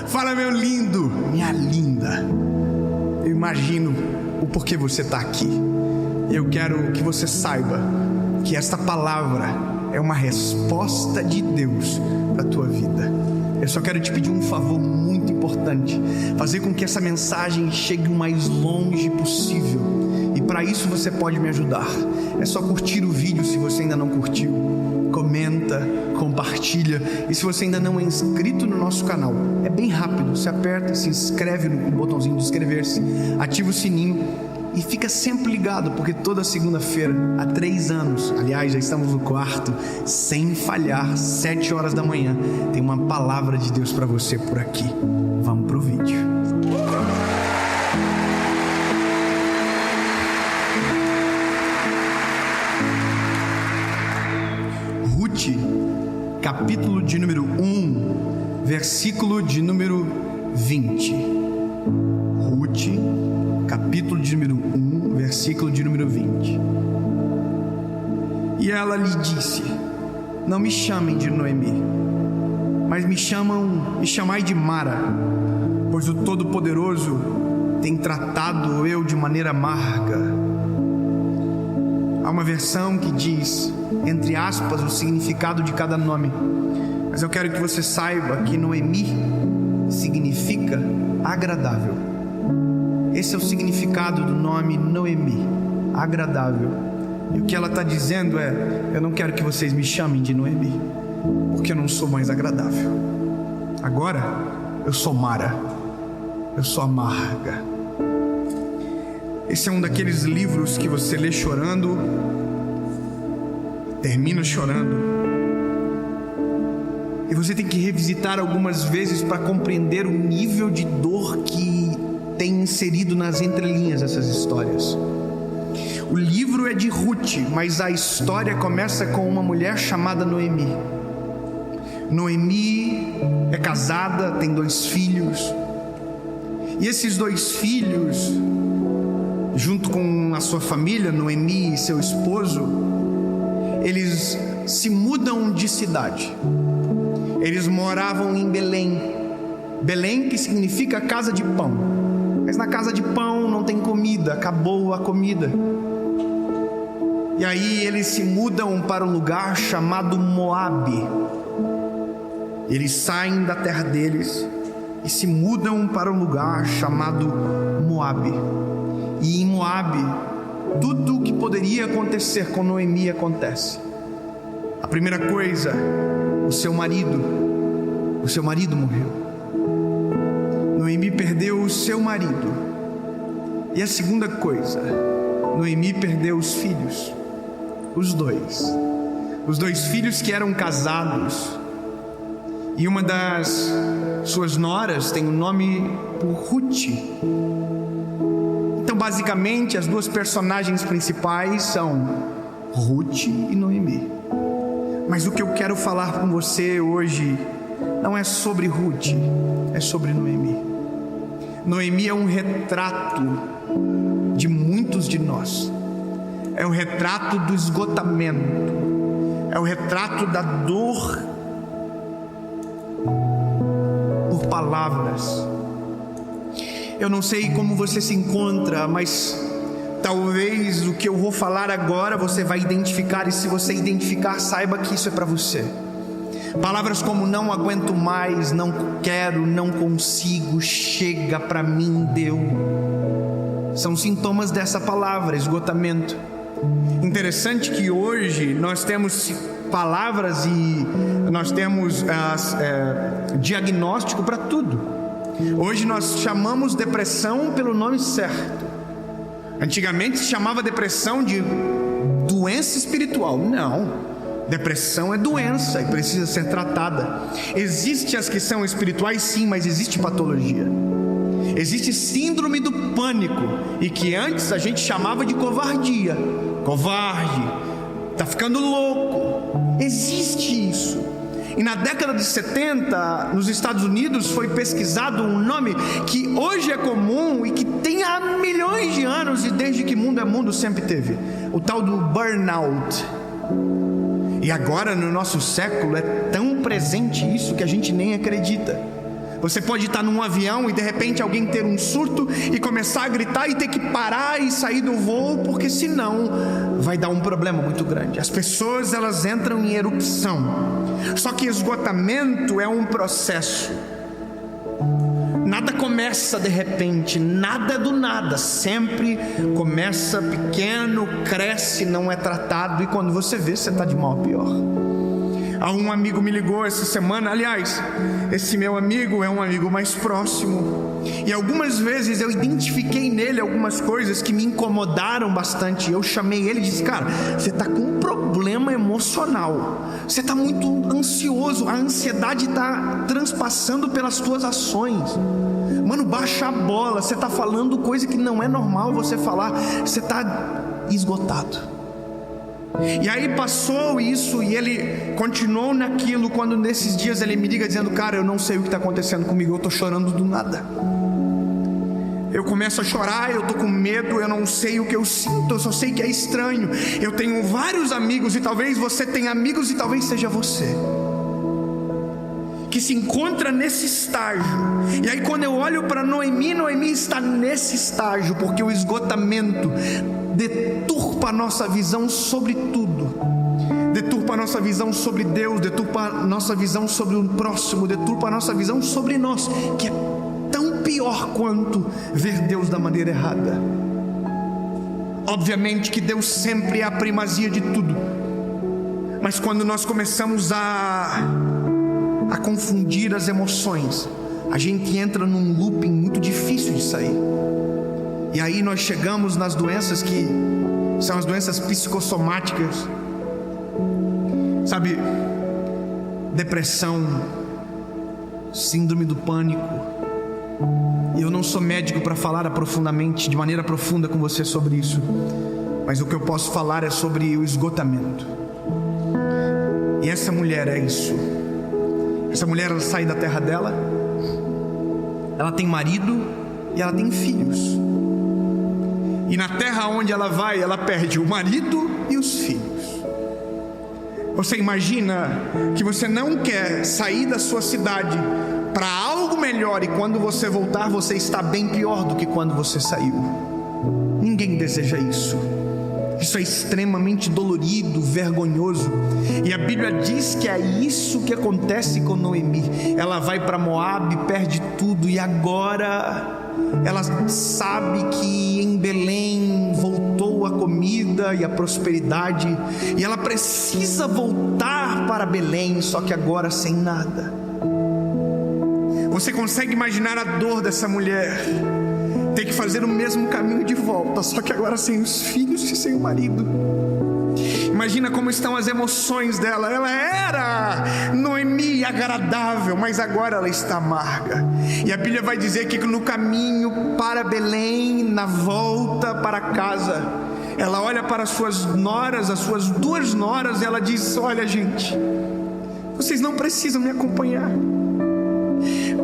Fala, meu lindo, minha linda. Eu imagino o porquê você está aqui. Eu quero que você saiba que esta palavra é uma resposta de Deus para a tua vida. Eu só quero te pedir um favor muito importante: fazer com que essa mensagem chegue o mais longe possível. E para isso você pode me ajudar. É só curtir o vídeo se você ainda não curtiu. Comenta, compartilha. E se você ainda não é inscrito no nosso canal, é bem rápido. Você aperta, se inscreve no botãozinho de inscrever-se, ativa o sininho e fica sempre ligado, porque toda segunda-feira, há 3 anos, aliás, já estamos no 4º, sem falhar, 7 horas da manhã, tem uma palavra de Deus para você por aqui. Vamos pro vídeo. Ruth, capítulo de número 1, versículo de número 20. Ruth, capítulo de número 1, versículo de número 20. E ela lhe disse: não me chamem de Noemi, mas me chamai de Mara, pois o Todo-Poderoso tem tratado eu de maneira amarga. Há uma versão que diz, entre aspas, o significado de cada nome, mas eu quero que você saiba que Noemi significa agradável. Esse é o significado do nome Noemi, agradável. E o que ela está dizendo é: eu não quero que vocês me chamem de Noemi, porque eu não sou mais agradável. Agora eu sou Mara, eu sou amarga. Esse é um daqueles livros que você lê chorando, termina chorando, e você tem que revisitar algumas vezes para compreender o nível de dor que tem inserido nas entrelinhas essas histórias. O livro é de Ruth, mas a história começa com uma mulher chamada Noemi. Noemi é casada, tem 2 filhos, e esses 2 filhos, junto com a sua família, Noemi e seu esposo, eles se mudam de cidade. Eles moravam em Belém. Belém, que significa casa de pão. Mas na casa de pão não tem comida, acabou a comida. E aí eles se mudam para um lugar chamado Moabe. Eles saem da terra deles e se mudam para um lugar chamado Moabe. E em Moabe, tudo o que poderia acontecer com Noemi acontece. A primeira coisa, o seu marido morreu. Noemi perdeu o seu marido. E a segunda coisa, Noemi perdeu os filhos. Os dois filhos que eram casados. E uma das suas noras tem o nome por Ruth. Então, basicamente, as 2 personagens principais são Ruth e Noemi. Mas o que eu quero falar com você hoje não é sobre Ruth, é sobre Noemi. Noemi é um retrato de muitos de nós. É o retrato do esgotamento. É o retrato da dor por palavras. Eu não sei como você se encontra, mas talvez o que eu vou falar agora você vai identificar, e se você identificar, saiba que isso é para você. Palavras como não aguento mais, não quero, não consigo, chega, para mim deu, são sintomas dessa palavra, esgotamento. Interessante que hoje nós temos palavras e nós temos diagnóstico para tudo. Hoje nós chamamos depressão pelo nome certo. Antigamente se chamava depressão de doença espiritual. Não, depressão é doença e precisa ser tratada. Existem as que são espirituais, sim, mas existe patologia. Existe síndrome do pânico, e que antes a gente chamava de covardia. Covarde, tá ficando louco. Existe isso. E na década de 70, nos Estados Unidos, foi pesquisado um nome que hoje é comum e que tem há milhões de anos, e desde que mundo é mundo sempre teve, o tal do burnout. E agora no nosso século é tão presente isso que a gente nem acredita. Você pode estar num avião e de repente alguém ter um surto e começar a gritar e ter que parar e sair do voo, porque senão vai dar um problema muito grande. As pessoas, elas entram em erupção. Só que esgotamento é um processo. Nada começa de repente, nada do nada. Sempre começa pequeno, cresce, não é tratado, e quando você vê, você está de mal a pior. Um amigo me ligou essa semana. Aliás, esse meu amigo é um amigo mais próximo, e algumas vezes eu identifiquei nele algumas coisas que me incomodaram bastante. Eu chamei ele e disse: cara, você está com um problema emocional, você está muito ansioso, a ansiedade está transpassando pelas tuas ações. Mano, baixa a bola, você está falando coisa que não é normal você falar, você está esgotado. E aí passou isso e ele continuou naquilo, quando nesses dias ele me liga dizendo: cara, eu não sei o que está acontecendo comigo, eu estou chorando do nada. Eu começo a chorar, eu estou com medo, eu não sei o que eu sinto, eu só sei que é estranho. Eu tenho vários amigos, e talvez você tenha amigos, e talvez seja você que se encontra nesse estágio. E aí quando eu olho para Noemi, Noemi está nesse estágio, porque o esgotamento deturpa a nossa visão sobre tudo. Deturpa a nossa visão sobre Deus, deturpa a nossa visão sobre o próximo, deturpa a nossa visão sobre nós, que é tão pior quanto ver Deus da maneira errada. Obviamente que Deus sempre é a primazia de tudo, mas quando nós começamos a confundir as emoções, a gente entra num looping muito difícil de sair. E aí nós chegamos nas doenças que são as doenças psicossomáticas, sabe? Depressão, síndrome do pânico. E eu não sou médico para falar profundamente, de maneira profunda com você sobre isso, mas o que eu posso falar é sobre o esgotamento. E essa mulher é isso. Essa mulher, ela sai da terra dela, ela tem marido e ela tem filhos. E na terra onde ela vai, ela perde o marido e os filhos. Você imagina que você não quer sair da sua cidade para algo melhor, e quando você voltar, você está bem pior do que quando você saiu. Ninguém deseja isso. Isso é extremamente dolorido, vergonhoso. E a Bíblia diz que é isso que acontece com Noemi. Ela vai para Moabe, perde tudo, e agora ela sabe que em Belém voltou a comida e a prosperidade, e ela precisa voltar para Belém, só que agora sem nada. Você consegue imaginar a dor dessa mulher? Ter que fazer o mesmo caminho de volta, só que agora sem os filhos e sem o marido. Imagina como estão as emoções dela. Ela era Noemi agradável, mas agora ela está amarga. E a Bíblia vai dizer que no caminho para Belém, na volta para casa, ela olha para as suas noras, as suas duas noras, e ela diz: olha, gente, vocês não precisam me acompanhar.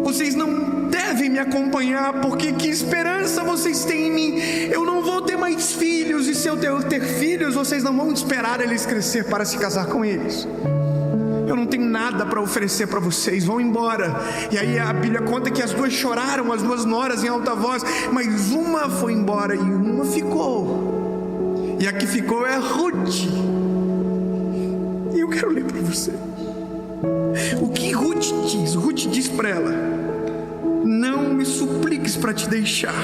Vocês não devem me acompanhar, porque que esperança vocês têm em mim? Eu não vou ter mais filhos, e se eu ter filhos, vocês não vão esperar eles crescer para se casar com eles. Eu não tenho nada para oferecer para vocês, vão embora. E aí a Bíblia conta que as duas choraram, as duas noras, em alta voz, mas uma foi embora e uma ficou. E a que ficou é a Ruth. E eu quero ler para você o que Ruth diz. Ruth diz para ela: não me supliques para te deixar,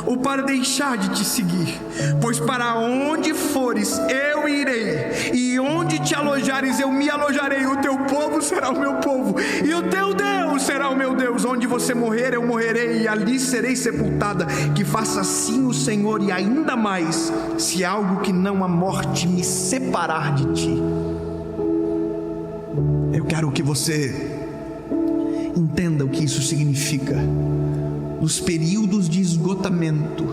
ou para deixar de te seguir, pois para onde fores eu irei, e onde te alojares eu me alojarei. O teu povo será o meu povo, e o teu Deus será o meu Deus. Onde você morrer eu morrerei, e ali serei sepultada. Que faça assim o Senhor, e ainda mais, se algo que não a morte me separar de ti. Eu quero que você entenda o que isso significa. Nos períodos de esgotamento,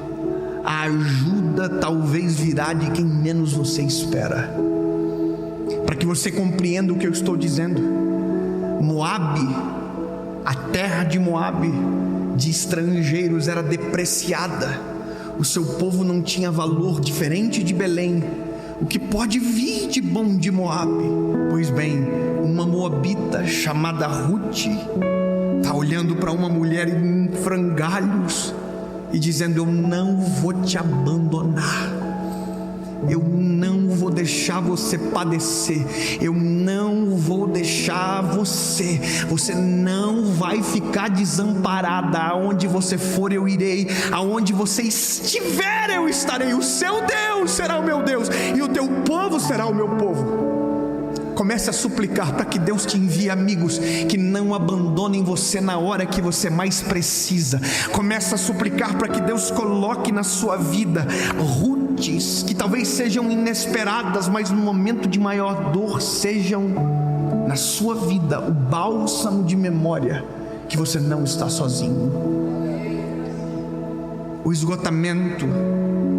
a ajuda talvez virá de quem menos você espera. Para que você compreenda o que eu estou dizendo, Moabe, a terra de Moabe, de estrangeiros, era depreciada. O seu povo não tinha valor, diferente de Belém. O que pode vir de bom de Moabe? Pois bem, uma moabita chamada Ruth está olhando olhando para uma mulher em frangalhos e dizendo: eu não vou te abandonar, eu não vou deixar você padecer, eu não vou deixar você não vai ficar desamparada. Aonde você for eu irei, aonde você estiver eu estarei. O seu Deus será o meu Deus e o teu povo será o meu povo. Comece a suplicar para que Deus te envie amigos que não abandonem você na hora que você mais precisa. Comece a suplicar para que Deus coloque na sua vida Rutes que talvez sejam inesperadas, mas no momento de maior dor sejam na sua vida o bálsamo de memória que você não está sozinho. O esgotamento,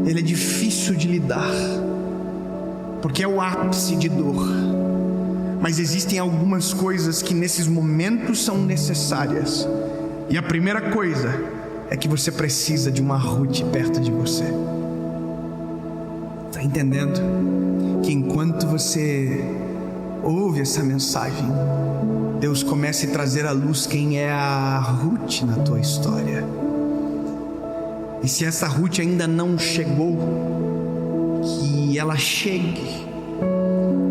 ele é difícil de lidar, porque é o ápice de dor. Mas existem algumas coisas que nesses momentos são necessárias. E a primeira coisa é que você precisa de uma Ruth perto de você. Está entendendo? Que enquanto você ouve essa mensagem, Deus começa a trazer à luz quem é a Ruth na tua história. E se essa Ruth ainda não chegou, que ela chegue.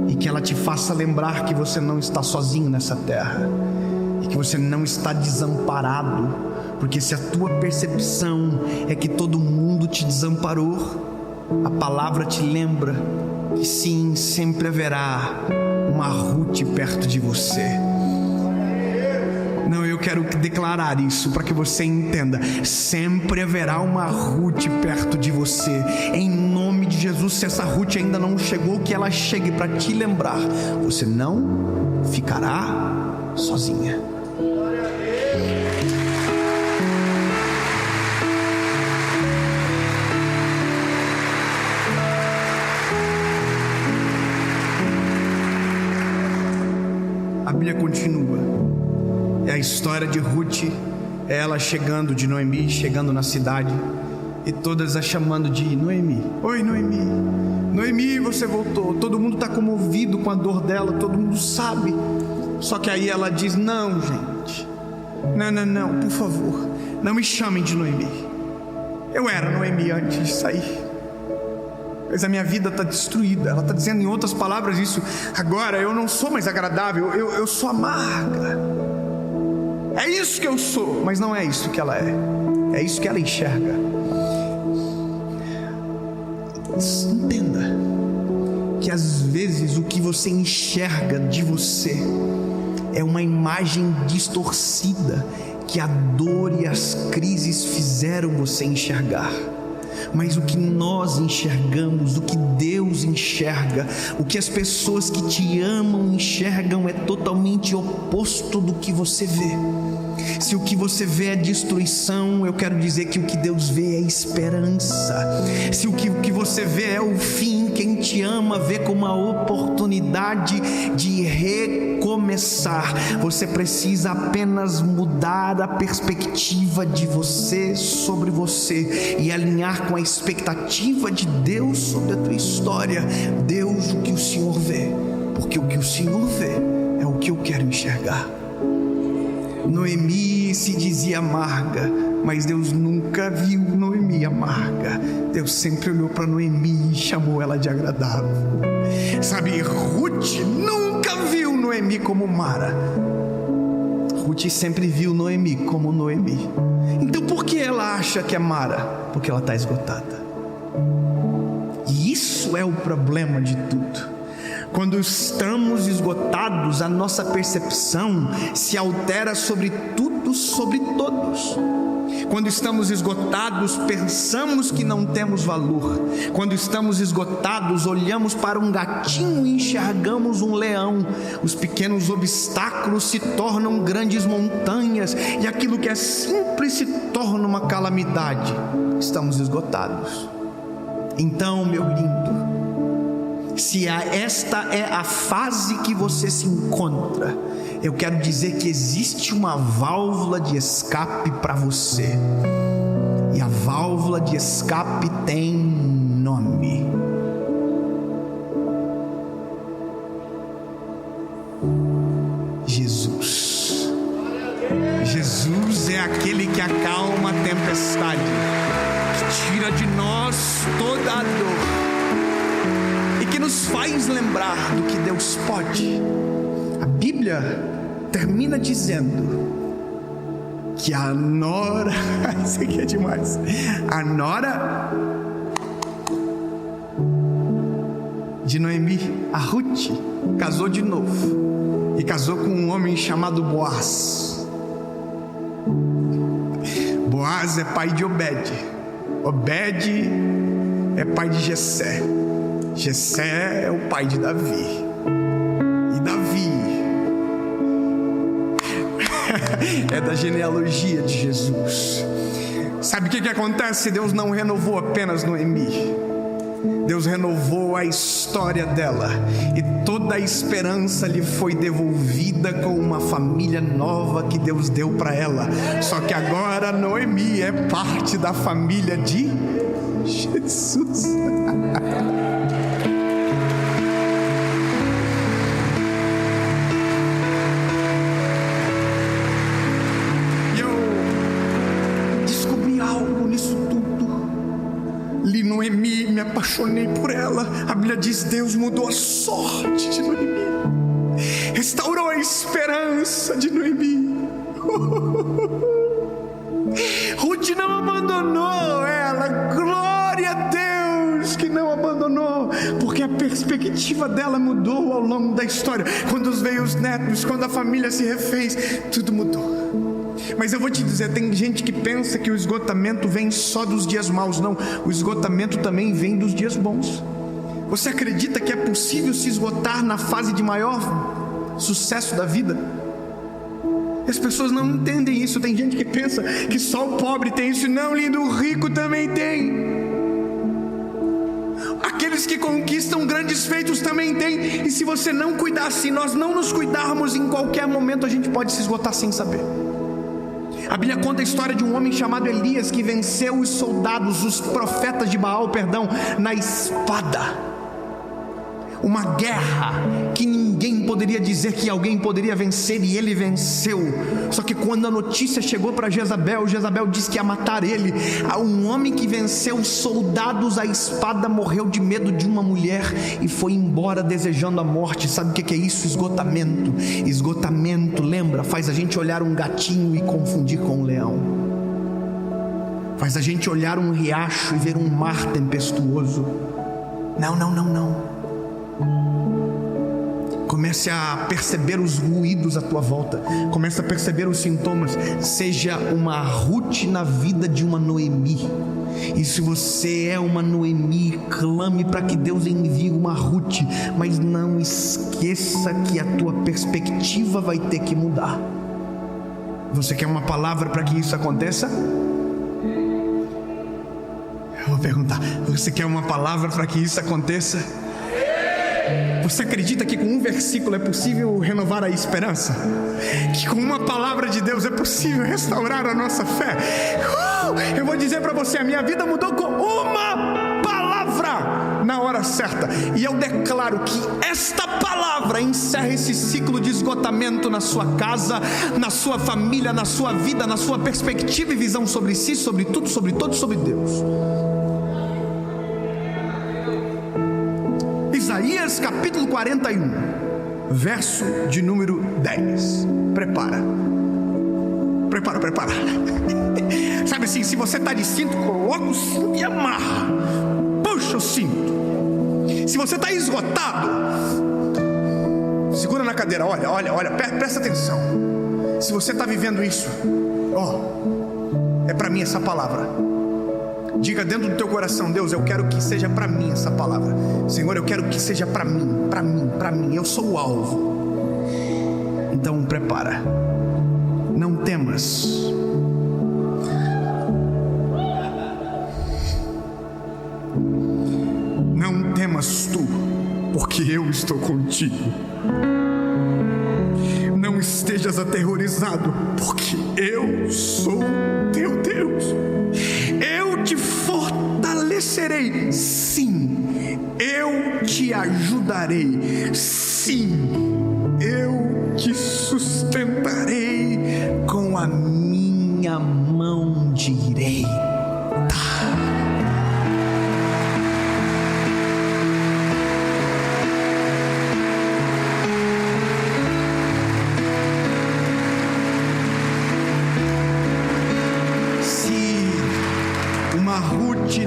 E que ela te faça lembrar que você não está sozinho nessa terra, e que você não está desamparado, porque se a tua percepção é que todo mundo te desamparou, a palavra te lembra que sim, sempre haverá uma Ruth perto de você. Não, eu quero declarar isso para que você entenda: sempre haverá uma Ruth perto de você, em nome de Jesus. Se essa Ruth ainda não chegou, que ela chegue para te lembrar: você não ficará sozinha. A Bíblia continua. É a história de Ruth, é ela chegando, de Noemi chegando na cidade, e todas a chamando de Noemi. Oi, Noemi, Noemi, você voltou. Todo mundo está comovido com a dor dela, todo mundo sabe. Só que aí ela diz: não, gente, não, por favor, não me chamem de Noemi. Eu era Noemi antes de sair, mas a minha vida está destruída. Ela está dizendo, em outras palavras, isso: agora eu não sou mais agradável, eu sou amarga. É isso que eu sou, mas não é isso que ela é isso que ela enxerga. Entenda que às vezes o que você enxerga de você é uma imagem distorcida que a dor e as crises fizeram você enxergar. Mas o que nós enxergamos, o que Deus enxerga, o que as pessoas que te amam enxergam é totalmente oposto do que você vê. Se o que você vê é destruição, eu quero dizer que o que Deus vê é esperança. Se o que você vê é o fim, quem te ama vê como uma oportunidade de recomeçar. Você precisa apenas mudar a perspectiva de você sobre você e alinhar com a expectativa de Deus sobre a tua história. Deus, o que o Senhor vê, porque o que o Senhor vê é o que eu quero enxergar. Noemi se dizia amarga, mas Deus nunca viu Noemi amarga. Deus sempre olhou para Noemi e chamou ela de agradável. Sabe, Ruth nunca viu Noemi como Mara. Ruth sempre viu Noemi como Noemi. Então por que ela acha que é Mara? Porque ela está esgotada. E isso é o problema de tudo. Quando estamos esgotados, a nossa percepção se altera sobre tudo, sobre todos. Quando estamos esgotados, pensamos que não temos valor. Quando estamos esgotados, olhamos para um gatinho e enxergamos um leão. Os pequenos obstáculos se tornam grandes montanhas, e aquilo que é simples se torna uma calamidade. Estamos esgotados. Então, meu lindo, se esta é a fase que você se encontra, eu quero dizer que existe uma válvula de escape para você. E a válvula de escape tem nome. Jesus. Jesus é aquele que acalma a tempestade, que tira de nós toda a dor e que nos faz lembrar do que Deus pode. A Bíblia termina dizendo que a nora, isso aqui é demais, a nora de Noemi, a Ruth, casou de novo e casou com um homem chamado Boaz. Boaz é pai de Obed, Obed é pai de Jessé, Jessé é o pai de Davi, e Davi é da genealogia de Jesus. Sabe o que acontece? Deus não renovou apenas Noemi, Deus renovou a história dela, e toda a esperança lhe foi devolvida com uma família nova que Deus deu para ela. Só que agora Noemi é parte da família de Jesus. E eu descobri algo nisso tudo. Li Noemi, me apaixonei por ela. A Bíblia diz: Deus mudou a sorte de Noemi, restaurou a esperança de Noemi. Ruth não abandonou ela, glória a Deus que não abandonou, porque a perspectiva dela mudou ao longo da história. Quando veio os netos, quando a família se refez, tudo mudou. Mas eu vou te dizer, tem gente que pensa que o esgotamento vem só dos dias maus. Não, o esgotamento também vem dos dias bons. Você acredita que é possível se esgotar na fase de maior sucesso da vida? As pessoas não entendem isso. Tem gente que pensa que só o pobre tem isso. Não, lindo, o rico também tem. Aqueles que conquistam grandes feitos também têm. E se você não cuidar, se nós não nos cuidarmos, em qualquer momento a gente pode se esgotar sem saber. A Bíblia conta a história de um homem chamado Elias, que venceu os soldados, os profetas de Baal, na espada. Uma guerra que ninguém poderia dizer que alguém poderia vencer, e ele venceu. Só que quando a notícia chegou para Jezabel, Jezabel disse que ia matar ele. Um homem que venceu os soldados à espada morreu de medo de uma mulher e foi embora desejando a morte. Sabe o que é isso? Esgotamento. Esgotamento, lembra? Faz a gente olhar um gatinho e confundir com um leão. Faz a gente olhar um riacho e ver um mar tempestuoso. Não. Comece a perceber os ruídos à tua volta. Comece a perceber os sintomas. Seja uma Ruth na vida de uma Noemi. E se você é uma Noemi, clame para que Deus envie uma Ruth. Mas não esqueça que a tua perspectiva vai ter que mudar. Você quer uma palavra para que isso aconteça? Eu vou perguntar: você quer uma palavra para que isso aconteça? Você acredita que com um versículo é possível renovar a esperança? Que com uma palavra de Deus é possível restaurar a nossa fé? Eu vou dizer para você, a minha vida mudou com uma palavra na hora certa. E eu declaro que esta palavra encerra esse ciclo de esgotamento na sua casa, na sua família, na sua vida, na sua perspectiva e visão sobre si, sobre tudo, sobre todos, sobre Deus. Isaías capítulo 41, verso de número 10. Prepara. Sabe assim, se você está de cinto, coloca o cinto e amarra. Puxa o cinto. Se você está esgotado, segura na cadeira. Olha, presta atenção. Se você está vivendo isso, é para mim essa palavra. Diga dentro do teu coração: Deus, eu quero que seja para mim essa palavra. Senhor, eu quero que seja para mim. Eu sou o alvo. Então prepara. Não temas. Não temas tu, porque eu estou contigo. Não estejas aterrorizado, porque eu sou teu Deus. Eu te fortalecerei, sim, eu te ajudarei, sim, eu te sustentarei com a minha mão direita.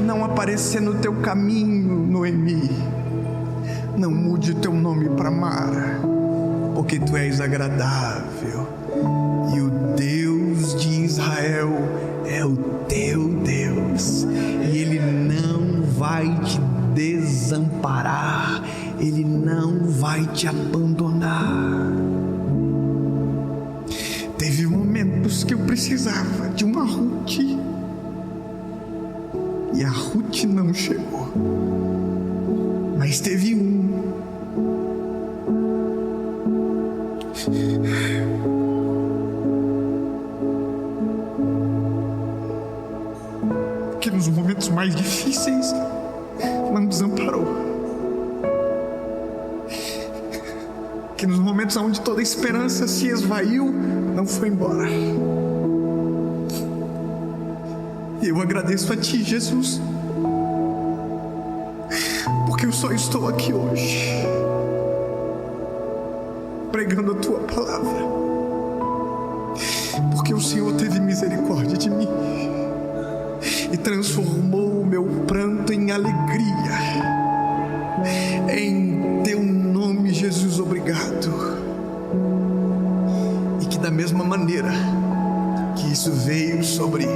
Não aparecer no teu caminho, Noemi, não mude o teu nome para Mara, porque tu és agradável e o Deus de Israel é o teu Deus, e Ele não vai te desamparar, Ele não vai te abandonar. Teve momentos que eu precisava de uma Ruth, e a Ruth não chegou, mas teve que nos momentos mais difíceis não desamparou, que nos momentos onde toda a esperança se esvaiu, não foi embora. Eu agradeço a Ti, Jesus, porque eu só estou aqui hoje pregando a Tua palavra, porque o Senhor teve misericórdia de mim e transformou o meu pranto em alegria. Em Teu nome, Jesus, obrigado. E que da mesma maneira que isso veio sobre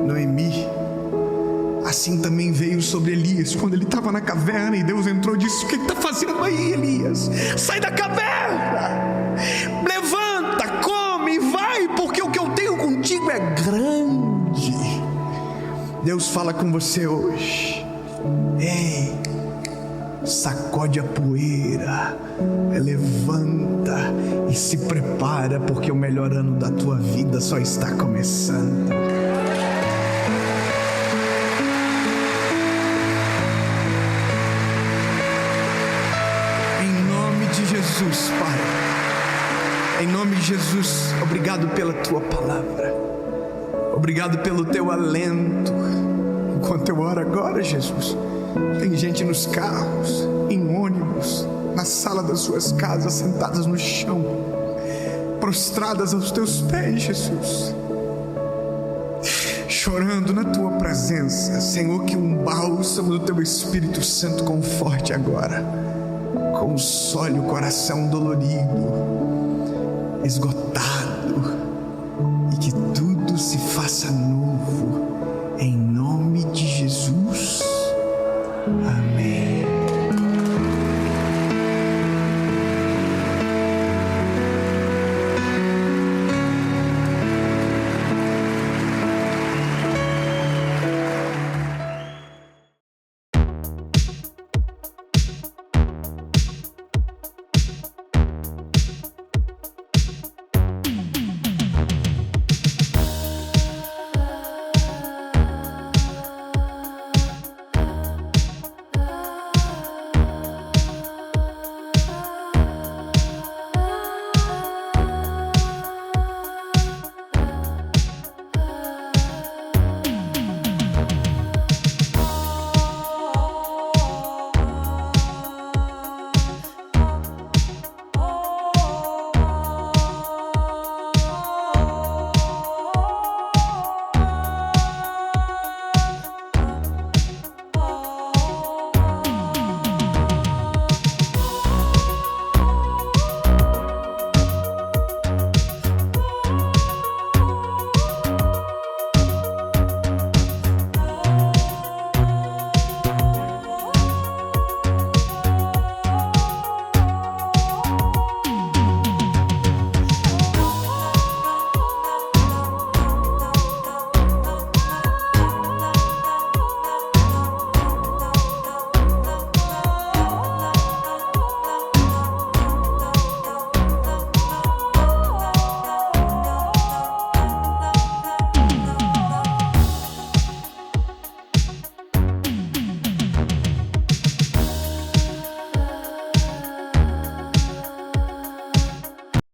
Noemi, assim também veio sobre Elias, quando ele estava na caverna e Deus entrou e disse: o que está fazendo aí, Elias? Sai da caverna, levanta, come e vai, porque o que eu tenho contigo é grande. Deus fala com você hoje: ei, sacode a poeira, levanta e se prepara, porque o melhor ano da tua vida só está começando. Jesus, Pai, em nome de Jesus, obrigado pela Tua palavra, obrigado pelo Teu alento. Enquanto eu oro agora, Jesus, tem gente nos carros, em ônibus, na sala das suas casas, sentadas no chão, prostradas aos Teus pés, Jesus, chorando na Tua presença. Senhor, que um bálsamo do Teu Espírito Santo conforte agora, console o coração dolorido, esgotado, e que tudo se faça novo, em nome